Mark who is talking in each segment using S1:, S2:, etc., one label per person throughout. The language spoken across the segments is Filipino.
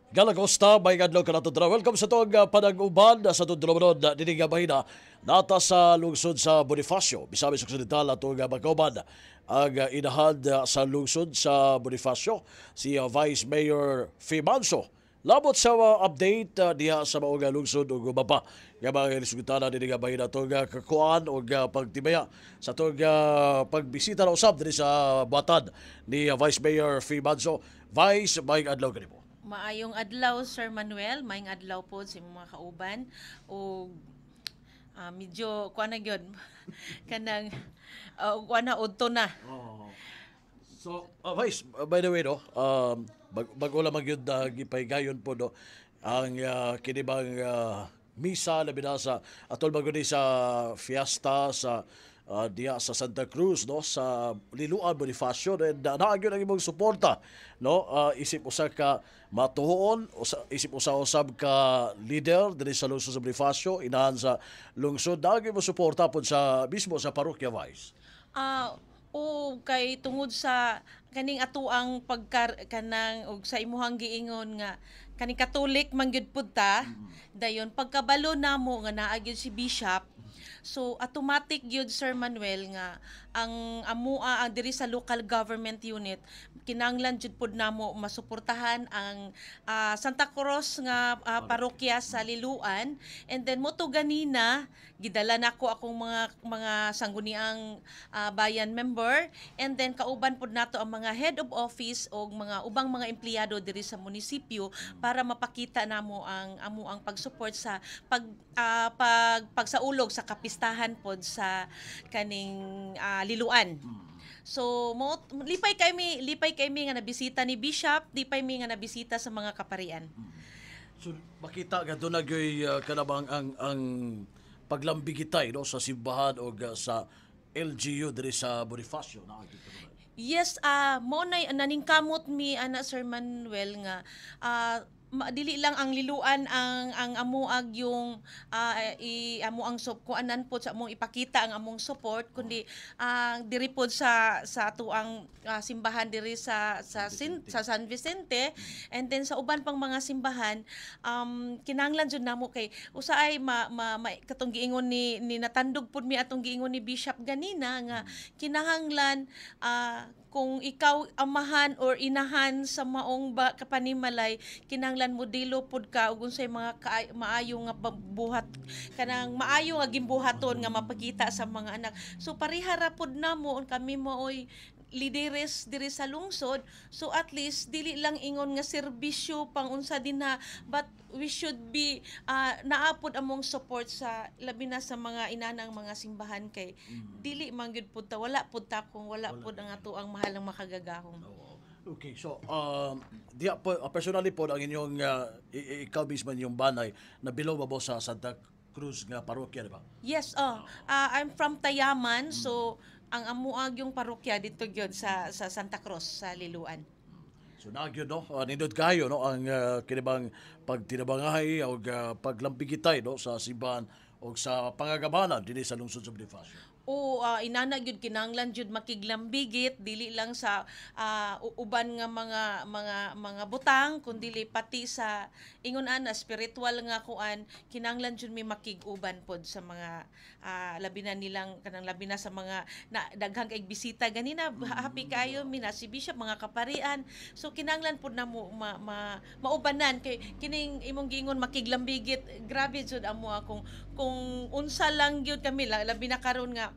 S1: Galagosta, may adlaw ka nato dra. Welcome sa tong panag-uban sa tudlomon dining bahina nata sa lungsod sa Bonifacio. Misamis Occidental atong magkauban ang inahan sa lungsod sa Bonifacio si Vice Mayor Fimanso. Labot sa update diha sa maong lungsod ug baba nga mga resultado dining bahina atong kakuan ug pagtibaya sa atong pagbisita na usab dinhi sa buhatan ni Vice Mayor Fimanso. Vice, may adlaw kanimo.
S2: Maayong adlaw, Sir Manuel. Maayong adlaw po sa imong mga kauban. O medyo, kuha na yun, kanang, kuha na, udto na.
S1: Oh. So, Vice, by the way, no, bago lang magyud gipaygayon po, no, ang kinibang misa na binasa atol maguni sa fiesta sa diya sa Santa Cruz, no, sa Liloan Bonifacio, and naagyo ang imong suporta, no, isip usa ka matuhoon, isip usa usab ka leader diri sa lungsod sa Bonifacio, inahan sa lungsod, naagyo mo suporta pod sa mismo sa parokya, Vice.
S2: O kay tungod sa kaning atuang kanang og sa imuhang giingon nga kaning Katolik man gyud pud ta, dayon pagkabalo namo nga naa gyud si Bishop. So automatic gyud, Sir Manuel, nga ang amua ang diri sa local government unit kinahanglan jud pud namo masuportahan ang Santa Cruz nga parokya sa Liloan, and then moto ganina gidala nako akong mga sangguniang bayan member, and then kauban pud nato ang mga head of office o mga ubang mga empleyado diri sa munisipyo para mapakita namo ang amuang pagsupport sa pagsaulog sa kapistahan pod sa kaning Liloan. So lipay kami nga nabisita ni Bishop, lipay mi nga nabisita sa mga kaparian.
S1: So makita nga doon nagyoy kanabang ang paglambigitay, no, sa simbahan o sa LGU diri sa Bonifacio na.
S2: Yes, mo na naningkamot mi ana, Sir Manuel, nga dili lang ang Liloan ang amuag yung amuang kuanan po sa among ipakita ang among support, kundi diri pod sa atuang simbahan diri sa San Vicente, and then sa uban pang mga simbahan kinahanglan jud namo kay usaay katong giingon ni natandog pud mi atong giingon ni Bishop ganina nga kinahanglan kung ikaw amahan or inahan sa maong kapanimalay, kinahanglan mo dilo pod ka ug unsay mga maayo nga buhat kanang maayo nga gimbuhaton nga mapakita sa mga anak. So parihara pod namo kami mooy lideres diri sa lungsod, so at least dili lang ingon nga serbisyo pang unsa din na, but we should be naapod among support sa labi na sa mga inanang mga simbahan kay dili man gyud pud ta wala pud ta kung wala pud ang ato ang mahalang makagagahom.
S1: Okay, so diya po personally po ang inyong ikaw mismo yung banay na below ba sa Santa Cruz nga parokya, di ba?
S2: Yes, I'm from Tayaman, so ang amuag yung parokya dito gyud sa Santa Cruz sa Liloan.
S1: So nagyo, no, nindot kayo, no, ang kinibang pagtinabangahay o paglambigitay, no, sa simbahan o sa pangagabanan dinhi sa lungsod sa Bonifacio.
S2: O inana gyud kinahanglan jud makiglambigit dili lang sa uban nga mga butang kundi pati sa ingon ana spiritual nga kuan, kinahanglan jud mi makig-uban pod sa mga labi na nilang kanang labi na sa mga daghang kay bisita ganina. Happy kayo mi na si Bishop, mga kaparian, so kinahanglan pod namo maubanan kay kining imong giingon makiglambigit, grabe jud amo kung unsa lang gyud kami labi na karon nga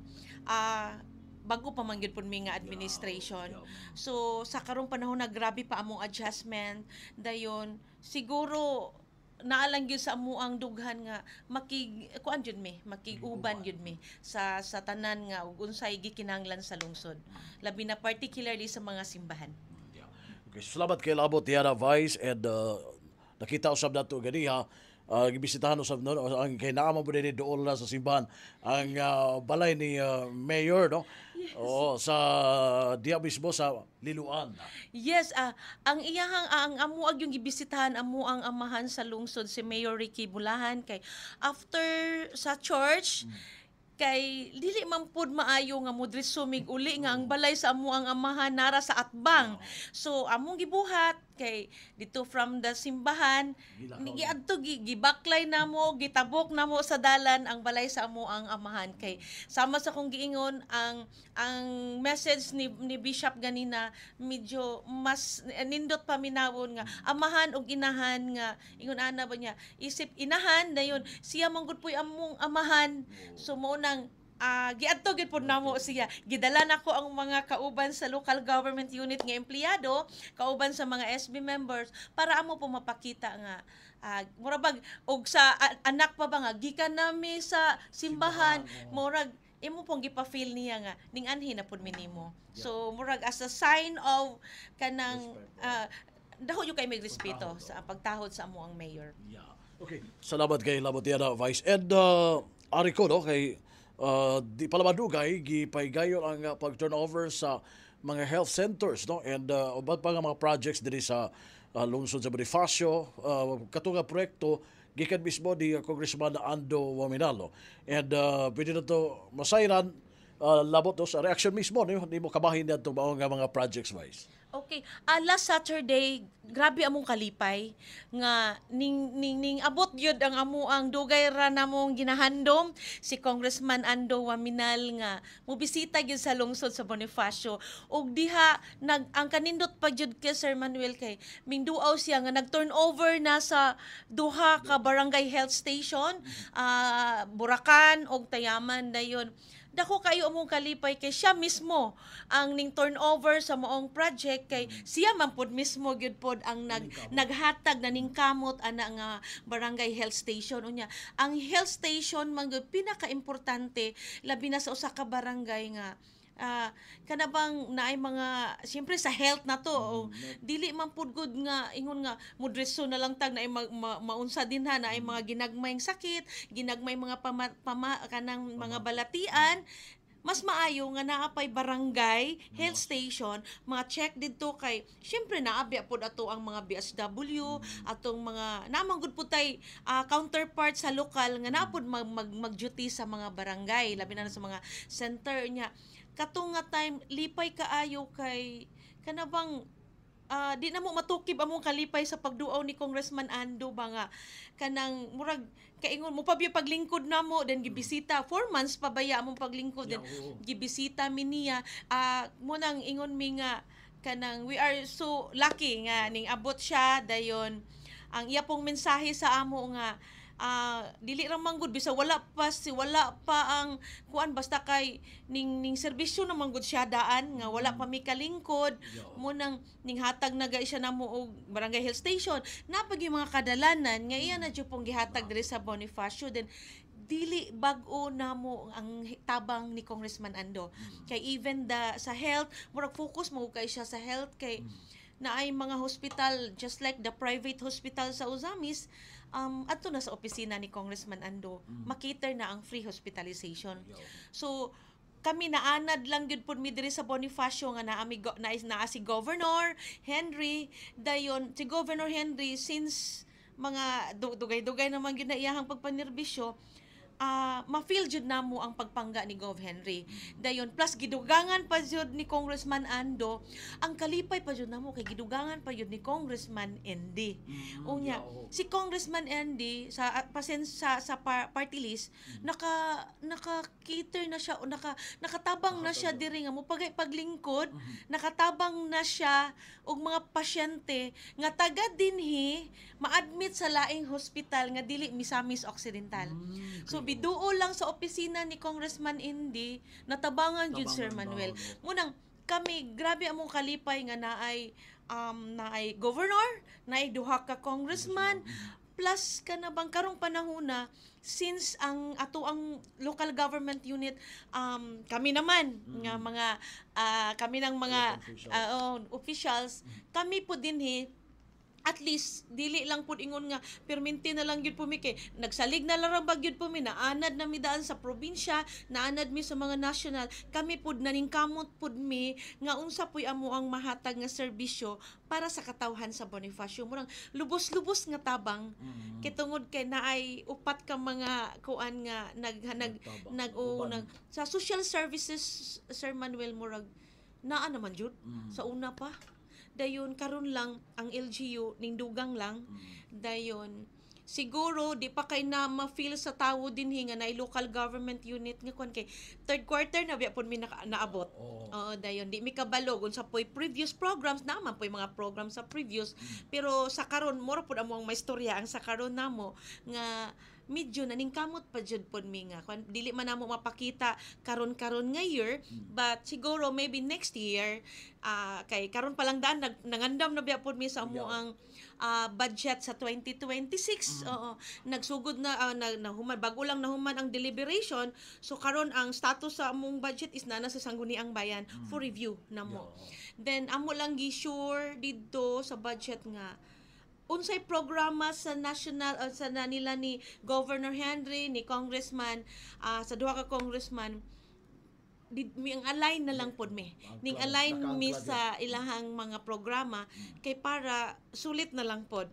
S2: bago pa man gyud pud mi nga administration. So sa karong panahon na grabe pa among adjustment, dayon siguro naalang gyud sa amuang dughan nga kuan jud mi makig-uban jud mi sa tanan nga ug unsay gikinahanglan sa lungsod, labi na particularly sa mga simbahan.
S1: Okay, salamat kay labot Tiara Vice, and nakita usab nato ganiha gibisitahan usab no ang kay naa mo ni dool na sa simbahan ang balay ni Mayor, no.
S2: Yes.
S1: Oo, sa diya mismo sa Liloan.
S2: Yes, ang iyahang ang amuag yung gibisitahan amo ang amahan sa lungsod si Mayor Ricky Bulahan kay after sa church kay dili man pud maayo nga modres sumig uli nga ang balay sa amo ang amahan nara sa atbang. So among gibuhat kay dito from the simbahan
S1: Gilakaw.
S2: giadto gibaklay namo, gitabok namo sa dalan ang balay sa amo ang amahan kay sama sa kong giingon ang message ni Bishop ganina medyo mas nindot paminawon nga amahan ug inahan nga ingon ana ba niya isip inahan dayon siya manggod puy among amahan so mo nang giadto gid pud namo siya gidala nako ang mga kauban sa local government unit nga empleyado kauban sa mga SB members para amo po mapakita nga murag og sa anak pa ba nga gikan nami sa simbahan murag imo pong gipa-feel niya nga ning anhi na pud minimo so murag as a sign of kanang daho yung kay may respeto sa pagtahod sa amo ang mayor.
S1: Yeah. Okay. Salamat kay Labotiana Vice. And ari ko no kay di pala madugay gipaygayon ang pag-turnover sa mga health centers no and uban pa nga mga projects diri sa lungsod sa Bonifacio katong nga proyekto gikan mismo ni Congressman Ando Waminalo. And pwede na to masayran labot to sa reaction mismo ni mo kabahin na itong mga projects Vice.
S2: Okay, last Saturday, grabe among kalipay nga ning abot gyud ang amo ang dugay ra namong ginahandom si Congressman Ando Waminal nga mobisita gyud sa lungsod sa Bonifacio ug diha ang kanindot pa gyud kay Sir Manuel kay mingduaw siya nga nag-turnover na sa duha ka barangay health station, Buracan ug Tayaman dayon. Dako kayo among kalipay kay siya mismo ang ning turnover sa moong project kay siya man pud mismo gyud pod ang naghatag na ning kamot ana nga barangay health station unya ang health station man gyud pinaka-importante labi na sa usa ka barangay nga kana bang naay mga siyempre sa health na to dili man pud good nga ingon nga mudreso na lang tag naay maunsa din ha naay mga ginagmayng sakit ginagmay mga kanang mga balatian mas maayo nga naapay barangay health station mga check didto kay syempre naabi pod ato ang mga BSW atong mga namanggod po tay counterpart sa lokal nga napod mag-duty sa mga barangay labi na sa mga center nya katong nga time lipay kaayo kay kanabang di na mo matukib among kalipay sa pagduaw ni Congressman Ando ba nga kanang murag kaingon mo pabyo paglingkod namo then gibisita 4 months pa baya among paglingkod then gibisita mi niya mo nang ingon mi nga kanang we are so lucky nga ning abot siya dayon ang iya pong mensahe sa amo nga dili ra manggod bisa wala pa ang kuan basta kay ning serbisyo na manggod siya daan nga wala pa mi kalingkod mo nang ning hatag na siya namo og barangay health station napag yung mga kadalanan nga iya na jud pong gihatag diri sa Bonifacio then dili bag-o namo ang tabang ni Congressman Ando kay even sa health murag focus mo kay siya sa health kay naay mga hospital just like the private hospital sa Uzamis adto na sa opisina ni Congressman Ando makiter na ang free hospitalization so kami naanad lang gyud pud mi diri sa Bonifacio nga naa si Governor Henry dayon si Governor Henry since mga dugay-dugay naman gyud na iyahang pagpanerbisyo ma-feel jud namo ang pagpangga ni Gov Henry. Dayon plus gidugangan pa jud ni Congressman Ando, ang kalipay pa jud namo kay gidugangan pa jud ni Congressman Andy. Unya, si Congressman Andy sa party list naka-cater na siya o nakatabang na siya diri nga mo paglingkod, nakatabang na siya og mga pasyente nga taga dinhi ma-admit sa laing hospital nga dili Misamis Occidental. So biduo lang sa opisina ni Congressman Indy natabangan jud Sir Manuel. Munang kami grabe among kalipay nga naay governor, naay duha ka congressman plus kanabang karong panahona since ang local government unit kami naman nga mga kami ng mga officials kami po dinhi at least dili lang pud ingon nga perminti na lang gyud po mi kay nagsalig na lang ba gyud po mi naanad na mi daan sa probinsya naanad mi sa mga national kami pud naningkamot pud mi nga unsa puy amo ang mahatag nga serbisyo para sa katawhan sa Bonifacio murang lubos-lubos nga tabang kay tungod kay naay upat ka mga kuan nga nag sa social services Sir Manuel murag naa naman jud sa una pa dayon karon lang ang LGU ning dugang lang, dayon siguro di pa kay na ma-feel sa tawo din nga na local government unit nga kung kay third quarter na biya pud mi naabot. Oo, dayon di mi kabalog unsa poy previous programs naman poy mga program sa previous, pero sa karon mura pud amo ang maistorya ang sa karon namo nga medyo naningkamot pa jud pod mi nga dili man namo mapakita karon-karon nga year, but siguro maybe next year kay karon pa lang daan nangandam na biya pod mi sa amo ang budget sa 2026. Oo, nagsugod na nahuman bago lang nahuman ang deliberation, so karon ang status sa among budget is nana sa Sangguniang Bayan for review namo. Then amo lang gi-sure didto sa budget nga unsay programa sa national sa nila ni Governor Henry ni Congressman sa duha ka congressman mi ang align na lang pod mi. Ning align mi sa ilahang mga programa kay para sulit na lang pod.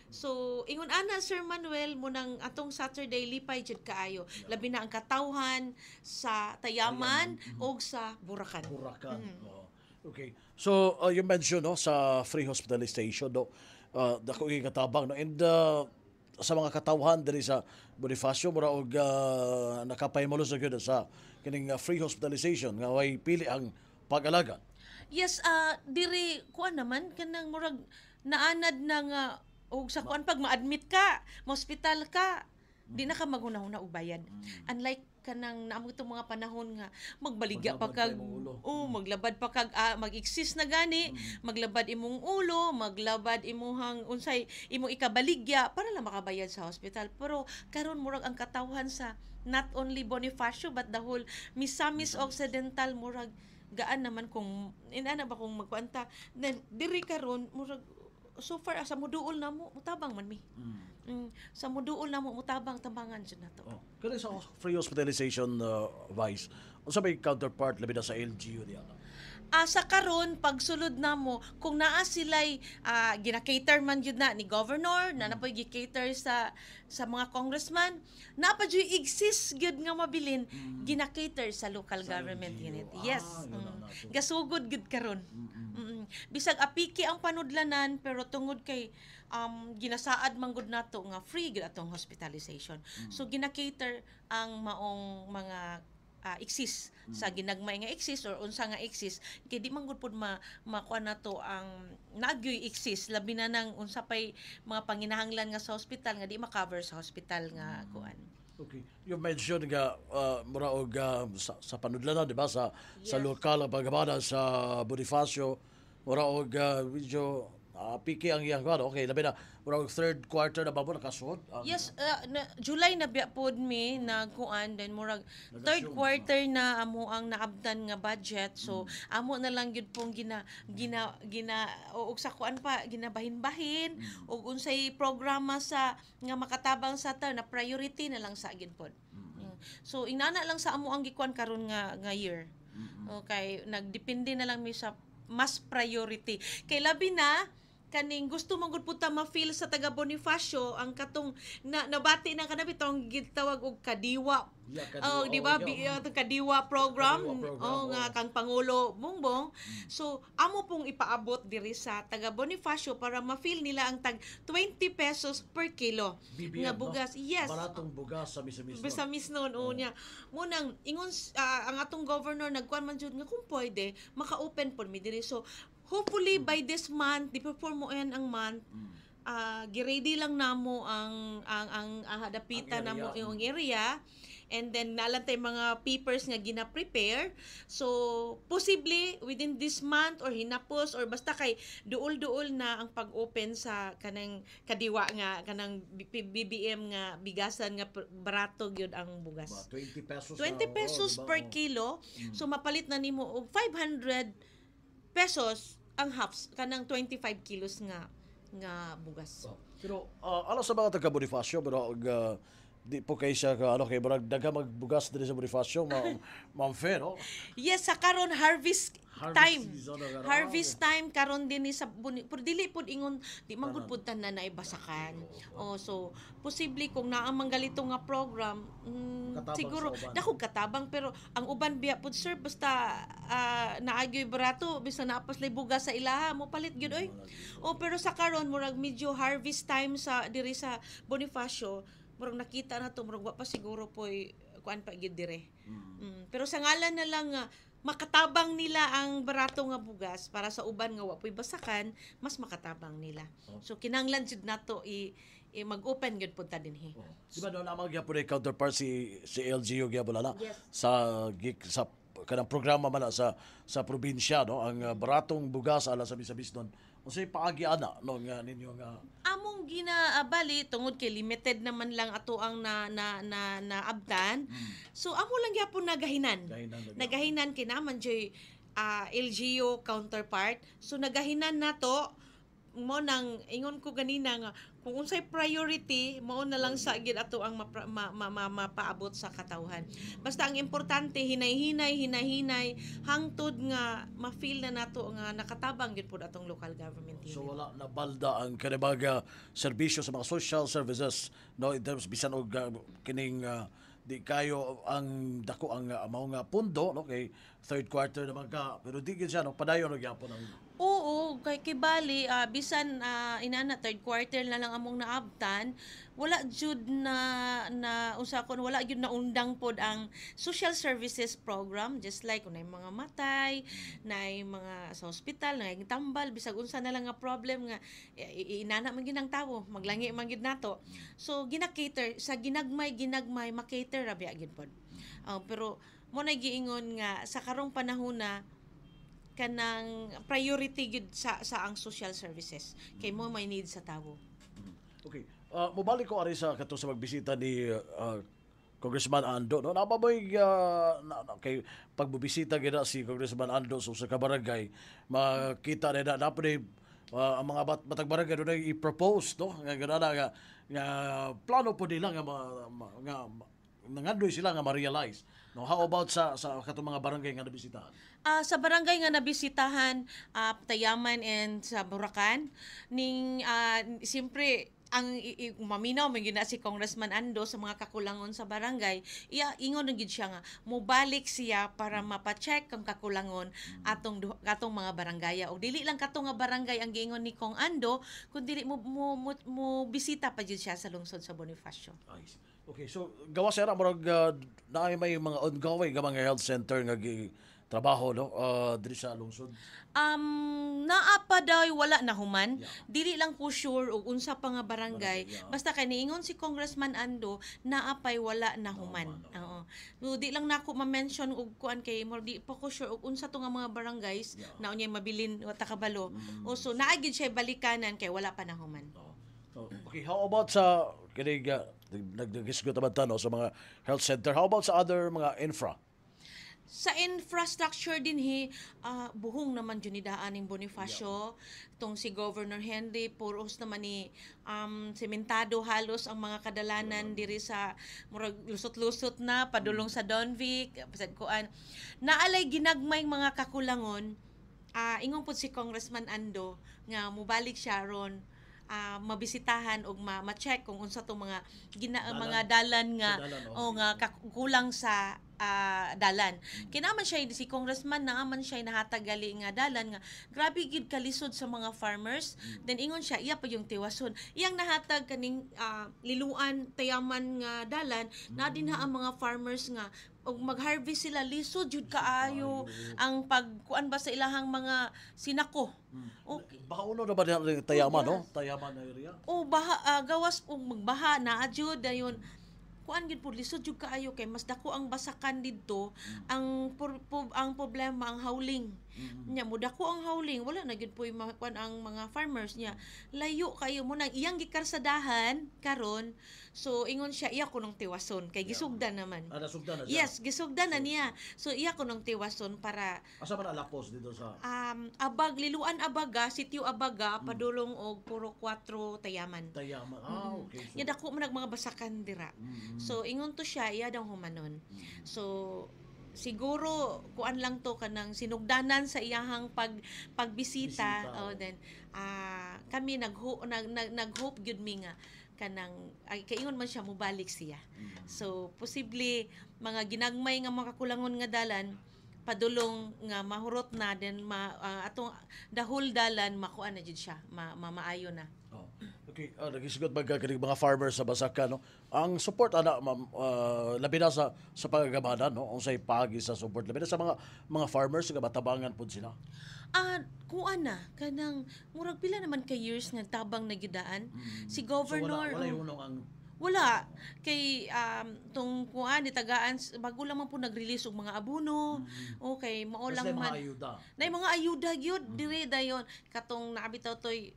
S2: So, ingon ana Sir Manuel mo nang atong Saturday lipay jud kaayo. Labi na ang katawhan sa Tayaman o sa Buracan.
S1: Oo. Okay. So, you mentioned no sa free hospitalization no. Dako yung katabang no, and sa mga katawhan diri sa Bonifacio mura og nakapahimalo sa gyud sa kining free hospitalization nga way pili ang pag-alaga.
S2: Yes, diri kuan naman kanang murag naanad na nga og sa kuan pag ma-admit ka, ma-hospital ka, di na ka maghunahuna og bayad. Unlike kanang naamo itong mga panahon nga magbaligya pa kag maglabad pa kag mag-exist na gani, maglabad imong ulo, maglabad imuhang unsay imong ikabaligya para lang makabayad sa hospital. Pero karon murag ang katawhan sa not only Bonifacio but the whole Misamis Occidental murag gaan naman kung inana ba kung magkuanta then diri karon murag so far sa muduol na mo mutabang man mi. Sa muduol na mo mutabang tambangan jud nato.
S1: Kani sa free hospitalization Vice, unsa may counterpart labi na sa LGU diya?
S2: Sa karon pagsulod namo kung naa sila'y gina-cater man jud na ni governor na napoy gi-cater sa mga congressman na pa jud exist gyud nga mabilin gina-cater sa local government
S1: LGU.
S2: unit. Yes.
S1: So,
S2: Gasugod gyud karon. Bisag apiki ang panudlanan pero tungod kay ginasaad man gud nato nga free gyud atong hospitalization. So gina-cater ang maong mga exist sa ginagmay nga exist or unsa nga exist kay di man gud pud makuha nato ang nagyoy exist labi na nang unsa pay mga panginahanglan nga sa hospital nga di ma-cover sa hospital nga kuan.
S1: Okay. You mentioned nga mura og sa panudlanan di ba sa lokal ang paggamana sa Bonifacio mura og medyo piki ang iyang kuan. Okay, labi na mura og third quarter na ba mo nakasuod?
S2: Yes, July na biya pod mi na kuan then murag third quarter na amo ang naabdan nga budget. So amo na lang gyud pong gina og sa kuan pa ginabahin-bahin og unsay programa sa nga makatabang sa ta na priority na lang sa gyud pod. So inana lang sa amo ang gikuan karon nga year. Okay, nagdepende na lang mi sa mas priority. Kay labi na kaning gusto man gud puta ma-feel sa taga Bonifacio ang katong nabati na kanabi tong gitawag og kadiwa. Di ba kadiwa program nga kang Pangulo Bongbong. So amo pong ipaabot diri sa taga Bonifacio para ma-feel nila ang tag 20 pesos per kilo nga bugas. Yes.
S1: Baratong bugas sa Misamis.
S2: Misamis noon unya. Munang ingon ang atong governor nagkuan man jud nga kung pwede maka-open pod mi diri. So hopefully by this month, di-perform mo yan ang month, gi-ready lang namo ang hadapitan namo yung area, and then nalantay mga papers nga gina-prepare. So possibly within this month or hinapos or basta kay duol-duol na ang pag-open sa kanang kadiwa nga kanang BBM nga bigasan nga barato gyud ang bugas.
S1: 20 pesos.
S2: 20 pesos per kilo. So mapalit na nimo og 500 pesos ang halves kanang 25 kilos nga bugas.
S1: Pero alam sa mga taga Bonifacio pero di po kay siya ka ano kay murag daga magbugas diri sa Bonifacio, Ma'am Fe, no?
S2: Yes, sa karon harvest time.
S1: Season na karon.
S2: Harvest time karon din ni sa pero dili pud ingon di man gud pud tanan na ibasakan. Oh, so posible kung naa man galito nga program,
S1: Katabang
S2: siguro
S1: sa uban.
S2: dako katabang pero ang uban biya pud sir basta naagyoy barato bisan naapas lay bugas sa ilaha mo palit gyud oy. Oh, pero sa karon murag medyo harvest time sa diri sa Bonifacio, murag nakita na to murag wa pa siguro poy kuan pa gyud dire. Pero sa ngalan na lang nga makatabang nila ang barato nga bugas para sa uban nga wa poy basakan, mas makatabang nila. So kinahanglan jud nato mag-open gyud pud ta dinhi.
S1: Di ba doon namang gyapon ay counterpart si LGU gyapon na
S2: Yes.
S1: sa kanang programa man na sa probinsya, no, ang baratong bugas ala sa bisabis doon. Unsay paagi ana no nga ninyo nga
S2: Among ginaabali tungod kay limited naman lang ato ang naabtan. So amo lang gyapon nagahinan. Nagahinan kinaman joy LGU counterpart. So nagahinan nato mo nang ingon ko ganina nga kung unsay priority mao na lang sa gid ato ang mapaabot sa katawhan. Basta ang importante hinay-hinay hangtod nga ma-feel na nato nga nakatabang gid pud atong local government unit.
S1: so wala na balda ang kanibaga serbisyo sa mga social services, no, in terms bisan og kining di kayo ang dako ang mao nga pundo, no, kay third quarter naman ka pero di gid siya no padayon og gyapon ang
S2: Oo, kay kibali bisan inana third quarter na lang among naabtan, wala jud na usa kon wala jud na undang pod ang social services program just like unay mga matay, nay mga sa ospital, nay tambal bisag unsa na lang nga problem nga inana man gyud ang tawo, maglangi man gyud nato. So gina-cater sa ginagmay makater ra biya gyud pod. Pero mo na giingon nga sa karong panahon na kanang priority gid sa ang social services kay mo may need sa tawo.
S1: Okay. Mubalik ko ari sa kato sa magbisita ni Congressman Ando, no? Napaboy kay pagbubisita gid si Congressman Ando sa kabarangay, makita na dapat ang mga batag barangay doon i-propose, no? Nga ganana nga plano po nila nga nangandoy sila nga ma-realize. No, how about sa katong mga barangay nga nabisitahan?
S2: Sa barangay nga nabisitahan, Tayaman and sa Bulacan, ning siyempre ang maminaw man gyud na si Congressman Ando sa mga kakulangon sa barangay, ingon gid siya nga mobalik siya para mapacheck ang kakulangon atong mga barangay. O dili lang katong nga barangay ang giingon ni Kong Ando, kundi mo bisita pa jud siya sa lungsod sa Bonifacio.
S1: Nice. Okay, so gawa sir murag naay may mga ongoing nga mga health center nga trabaho, no, diri sa lungsod.
S2: Naa pa daw wala na human. Dili lang ko sure og unsa pa nga barangay. Basta kay niingon si Congressman Ando naa pay wala na human. Oo. So, di lang nako ma-mention og kuan kay mo di pa ko sure og unsa to nga mga barangays na unyay mabilin wa ta kabalo. O so naa gid siya balikanan kay wala pa na human.
S1: Okay, how about sa kinig nagdagisgot naman tano sa mga health center? How about sa other mga infra?
S2: Sa infrastructure din buhong naman dyan idaan ng Bonifacio. Itong si Governor Henry, puros naman ni sementado halos ang mga kadalanan diri sa murag lusot-lusot na, padulong sa Donvic, pasad kuan. Naalay ginagmay mga kakulangon, ingon po si Congressman Ando, nga mubalik siya ron, mabisitahan o ma-check kung unsa tong mga mga dalan nga nga kulang sa dalan. Kinaman siya si Congressman naaman siya nahatag gali nga dalan nga grabe gid kalisod sa mga farmers. Then ingon siya iya pa yung tiwason. Iyang nahatag kaning liluan Tayaman nga dalan na din ang mga farmers nga og mag-harvest sila lisod jud kaayo ang pagkuan ba sa ilahang mga sinako. Okay.
S1: Baka uno na ba ng Tayaman, no? Tayaman na area?
S2: Baha, gawas og magbaha na adjud dayon. Kuan gid pud lisod jud kaayo kay mas dako ang basakan didto. Ang problema ang howling. Nya mudako ang howling, wala na gyud poy makuan ang mga farmers niya. Layo kayo mo nang iyang gikarsadahan karon. So ingon siya iya ko nang tiwason kay gisugdan naman.
S1: Nasugdan na siya.
S2: Yes, gisugdan na niya. So iya ko nang tiwason para
S1: Asa man alapos dito sa
S2: abag liluan abaga, sitio abaga padulong og puro 4 tayaman.
S1: Tayaman. Okay. So,
S2: Nya dako man mga basakan dira. So ingon to siya iya daw humanon. So siguro kuan lang to kanang sinugdanan sa iyahang pagbisita.
S1: Bisita,
S2: Then kami nag-hope gyud mi nga kanang ay kaingon man siya mobalik siya. So posible mga ginagmay nga makakulangon nga dalan padulong nga mahurot na then atong dahol dalan makuan na jud siya maayo na.
S1: Okay, nagisigot magkakanig mga farmers sa Basaka, no? Ang support ana ma'am, labi na sa pagagamanan, no? Unsay pagi sa support labi na sa mga farmers nga batabangan pud sila.
S2: Kuan na kanang murag pila naman ka years nga tabang nagidaan si governor.
S1: So wala hunong ang
S2: wala kay tong kuan ni tagaan bago lang man po nag-release og mga abono. Okay, mao lang man. Nay mga ayuda gyud dire dayon katong naabitaw toy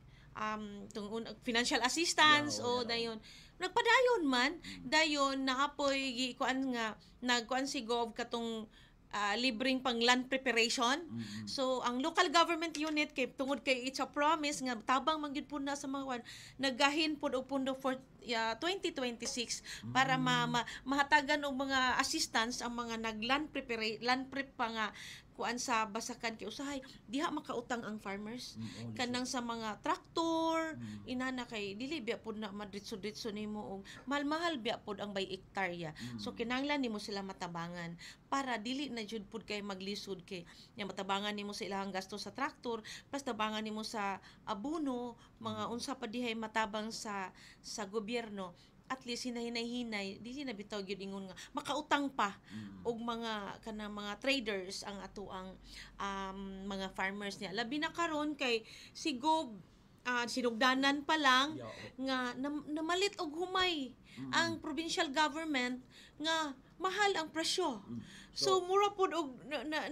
S2: financial assistance dayon nagpadayon man dayon naapoy kuan nga nagkuan si gov katong libreng pang land preparation. So ang local government unit kay tungod kay it's a promise nga tabang man gyud po na sa mga nagahin pod og pundo for 2026 para mahatagan og mga assistance ang mga land prep pa nga kuan sa Basakan kay usahay diha makautang ang farmers kanang sa mga traktor inana kay dili biya pod na madritso-dritso nimo og mahal biya pod ang by hektarya. So kinahanglan nimo sila matabangan para dili na jud pod kay maglisod kay nya matabangan nimo sa ilahang gasto sa traktor plus tabangan nimo sa abono mga unsa pa dihay matabang sa gobyerno. At least hinay-hinay dili na bitaw gyud ingon nga makautang pa og mga kanang mga traders ang atoang mga farmers niya labi na karon kay si Gov sinugdanan pa lang nga namalit og humay ang provincial government nga mahal ang presyo. So mura pod og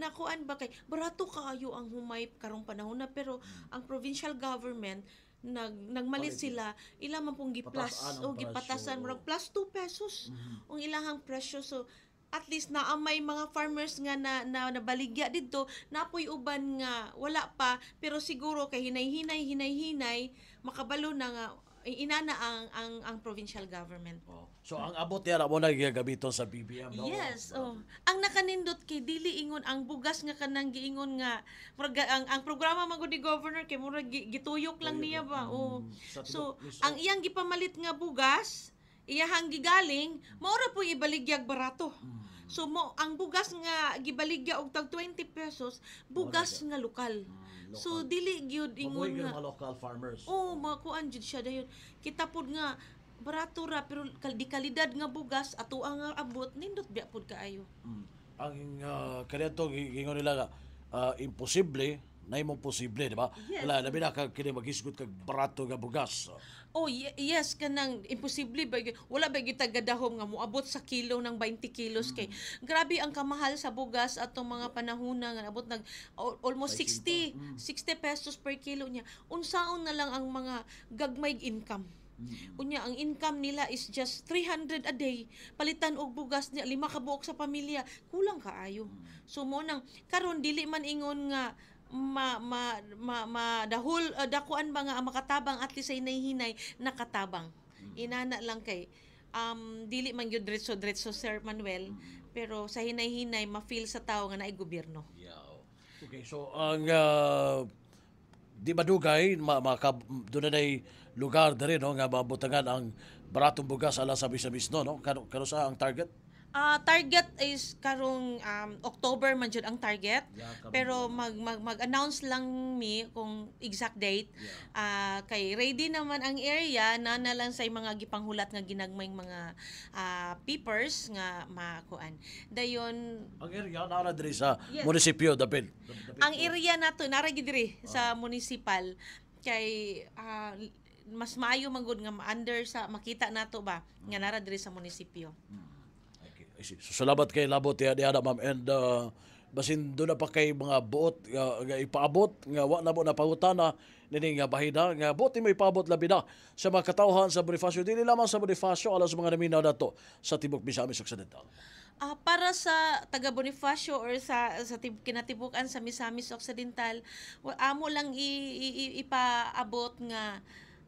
S2: nakuan ba kay barato kaayo ang humay karong panahon na pero ang provincial government nagmalit sila ila man pong giplas o gipatasan murag plus 2 pesos ang ilahang presyo. So at least naamay mga farmers nga nabaligya didto napoy uban nga wala pa pero siguro kay hinay-hinay makabalo na nga inana ang provincial government.
S1: So ang abot niya mo na gagamiton sa BBM, no?
S2: Yes. Ang nakanindot kay dili ingon ang bugas nga kanang giingon nga murag ang programa man gud ni governor kay murag gituyok lang niya ba. So ang iyang gipamalit nga bugas iyahang gigaling maura po ibaligyag barato. So ang bugas nga gibaligya og tag 20 pesos bugas nga lokal. So dili gyud ingon nga
S1: mga local farmers.
S2: makuan jud siya dayon. Kita pod nga barato ra pero di kalidad nga bugas ato ang abot nindot biya pod kaayo.
S1: Ang kanito gingon nila nga imposible na imong posible, di ba?
S2: Yes.
S1: Wala labi na kini maghisgot kag barato nga bugas.
S2: Yes kanang imposible ba wala ba gyud tagadahom nga moabot sa kilo ng 20 kilos kay grabe ang kamahal sa bugas atong mga panahon nga abot nag almost 60 pesos per kilo niya. Unsaon na lang ang mga gagmay income. Unya ang income nila is just 300 a day palitan og bugas niya 5 ka buok sa pamilya kulang kaayo. So mo nang karon dili man ingon nga dahol dakuan ba nga ang makatabang at least ay hinay nakatabang. Inana lang kay dili man gyud diretso Sir Manuel pero sa hinay-hinay ma-feel sa tao nga naay gobyerno.
S1: Okay, so ang di madugay doon na lugar dere no nga mabutangan ang baratong bugas ala sa bis no kano sa ang target?
S2: Target is karong October man jud ang target. Pero mag-announce lang mi kung exact date. Kay ready naman ang area na lang say mga gipanghulat nga ginagmay mga papers nga makuan. Dayon
S1: ang area nara diri sa munisipyo dapit.
S2: Ang area nato nara gid diri sa municipal kay mas maayo man gud nga under sa makita nato ba nga nara diri sa munisipyo.
S1: So, salamat kay labot ya ma'am and basin doon na pa kay mga buot nga ipaabot nga wa na mo napangutana nini nga bahida nga buot mo ipaabot labi na sa mga katawhan sa Bonifacio dili lamang sa Bonifacio alas mga naminaw nato sa tibok Misamis Occidental.
S2: Para sa taga Bonifacio or sa kinatibukan sa Misamis Occidental, amo lang ipaabot nga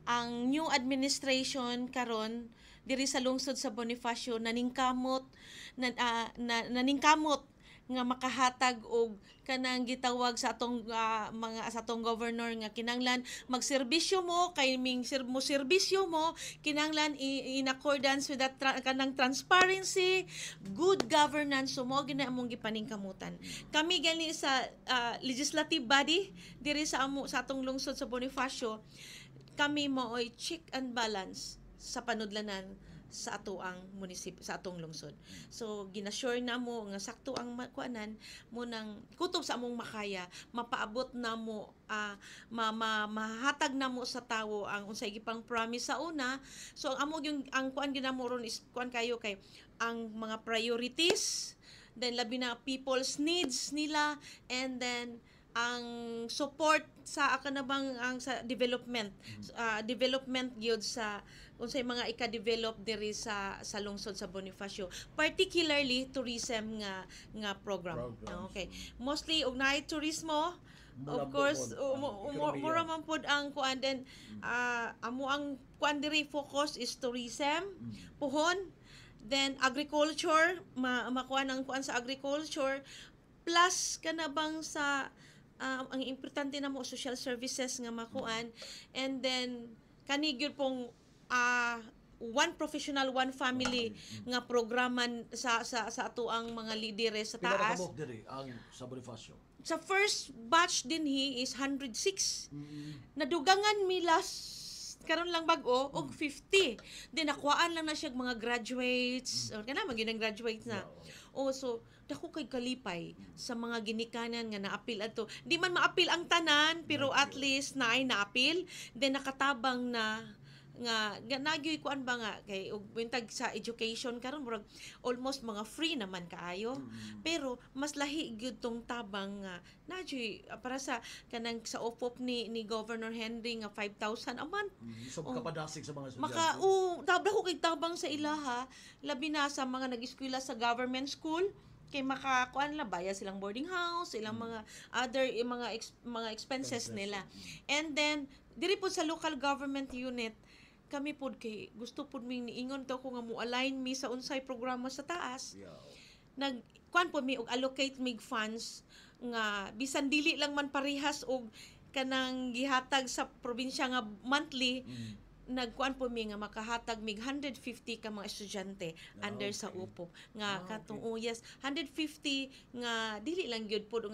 S2: ang new administration karon diri sa lungsod sa Bonifacio naningkamot naningkamot nga makahatag og kanang gitawag sa atong sa atong governor nga kinanglan magserbisyo mo kay ming mo serbisyo mo kinanglan in accordance with that kanang transparency, good governance, so mo gina among gipaningkamutan. Kami gani sa legislative body diri sa atong lungsod sa Bonifacio, kami maoy check and balance sa panudlanan sa atoang munisipyo sa atong lungsod. So ginasure na mo nga sakto ang kuanan mo nang kutob sa among makaya mapaabot na mo mahatag na mo sa tawo ang unsay gipang promise sa una. So ang among yung ang kuan ginamo ron is kuan kayo kay ang mga priorities, then labi na people's needs nila, and then ang support sa akanabang ang sa development gyud sa unsay mga ika-develop diri sa lungsod sa Bonifacio, particularly tourism nga program. Okay, mostly og naay turismo, of course mura man pud ang kuan, then amo ang kuan diri focus is tourism, puhon, then agriculture, makuan ang kuan sa agriculture, plus kanabang sa ang importante na mo social services nga makuan, and then kani gyud pong one professional one family nga programan sa ato ang mga lidere sa taas.
S1: Pila ka diri ang sa Bonifacio?
S2: Sa first batch din is 106. Nadugangan mi last karon lang bag-o og 50. Then nakuhaan lang na siya mga graduates. O kana maging graduates na. So dako kay kalipay sa mga ginikanan nga naapil ato. Di man maapil ang tanan pero at least naay naapil, then nakatabang na nga nagyoy kuan ba nga kay og bintag sa education karon murag almost mga free naman kaayo, pero mas lahi gyud tong tabang nga nagyoy para sa kanang sa OPOP ni Governor Henry nga 5,000 a month.
S1: So kapadasig sa mga
S2: estudyante. Tabla ko kay tabang sa ilaha, labi na sa mga nag-eskwela sa government school kay makakuan la baya silang boarding house, ilang mga other mga expenses nila. And then diri po sa local government unit kami pod kay gusto pod ming niingon to ko nga mo align mi sa unsay programa sa taas. Nag kuan po mi og allocate mig funds nga bisan dili lang man parehas og kanang gihatag sa probinsya nga monthly, nagkuan po mi nga makahatag mig 150 ka mga estudyante under sa UPO nga katong yes 150 nga dili lang gyud pod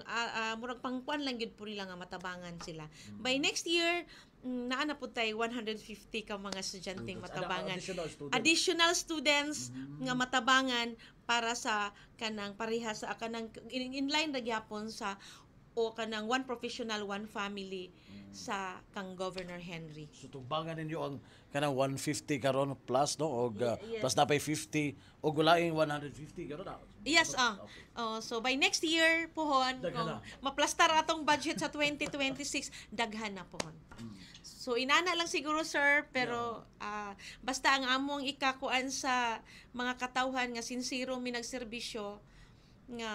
S2: murag pangkuan lang gyud po nila nga matabangan sila. By next year naa na po tayo 150 ka mga estudyanteng matabangan. Additional students nga matabangan para sa kanang parehas sa kanang inline ra gyapon sa o kanang one professional one family sa kang Governor Henry.
S1: So tugbangan ninyo ang kanang 150 karon plus no og plus na pay 50 og gulaing 150 karon na.
S2: Yes, so by next year pohon maplastar atong budget sa 2026 daghan na pohon. So inana lang siguro sir, pero basta ang among ikakuan sa mga katawhan nga sinsiro mi nagserbisyo nga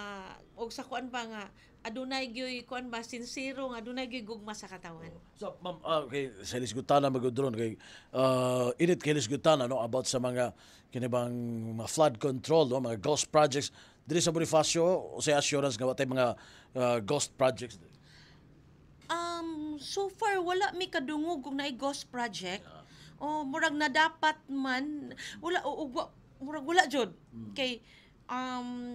S2: og sa kuan ba nga adunay gyoy kuan ba sinsiro nga adunay gyoy gugma sa katawan.
S1: So ma'am, okay, sa Lisgutana magudron kay init kay Lisgutana no about sa mga kinibang mga flood control no, mga ghost projects diri sa Bonifacio, say assurance nga watay mga ghost projects.
S2: So far wala mi kadungog kung naay ghost project. Murag na dapat man murag wala jud kay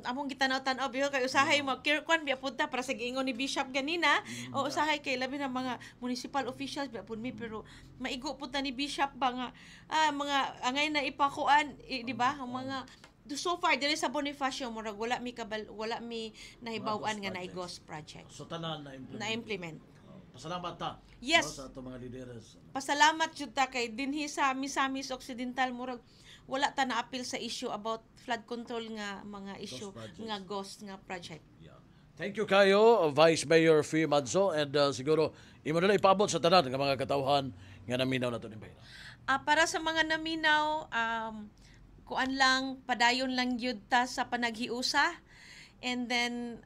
S2: among gitanaw-tanaw biyo kay usahay mag-kwan biya punta para sa giingon ni Bishop ganina, o usahay kay labi na mga municipal officials biya pud mi, pero maigo pud ta ni Bishop ba nga mga angay na ipakuan di ba ang mga so far dili sa Bonifacio murag wala mi nahibaw-an nga naay ghost project.
S1: So tanan na implement. Pasalamat ta.
S2: Yes.
S1: No, sa ato mga lideres.
S2: Pasalamat jud ta kay dinhi sa Misamis Occidental murag wala ta na appeal sa issue about flood control nga mga issue nga ghost nga project.
S1: Yeah. Thank you kayo, Vice Mayor Fee Manso, and siguro imo na ipabot sa tanan ng mga katawhan nga naminaw nato ni Bayna.
S2: Para sa mga naminaw, kuan lang, padayon lang yun ta sa panaghiusa. And then,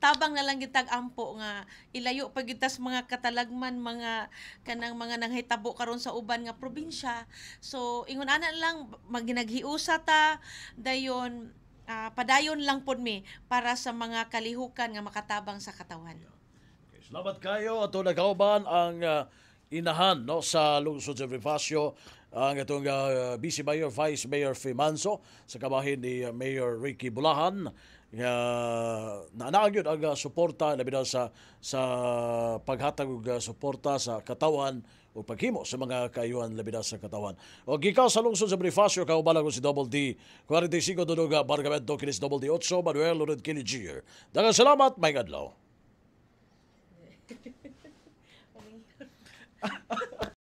S2: tabang na lang gitag ampo nga ilayo pag gitas mga katalagman, mga kanang mga nanghitabo karon sa uban nga probinsya. So, ingon ana lang maginaghiusa ta dayon padayon lang pod mi para sa mga kalihukan nga makatabang sa katawan.
S1: Okay, salamat kayo ato nagkauban ang inahan no sa lungsod sa Bonifacio ang itong Vice Mayor, Vice Mayor Fimanso sa kabahin ni Mayor Ricky Bulahan nga naanaag yun ang suporta labi na sa paghatag og suporta sa katawan o paghimo sa mga kaayuhan labi na sa katawan. O gikaw sa lungsod sa Bonifacio kaubalan ko si Double D 45 Duduga Bargamento kinis Double D 8 Manuel Lored Kiligier. Daghang salamat, may adlaw.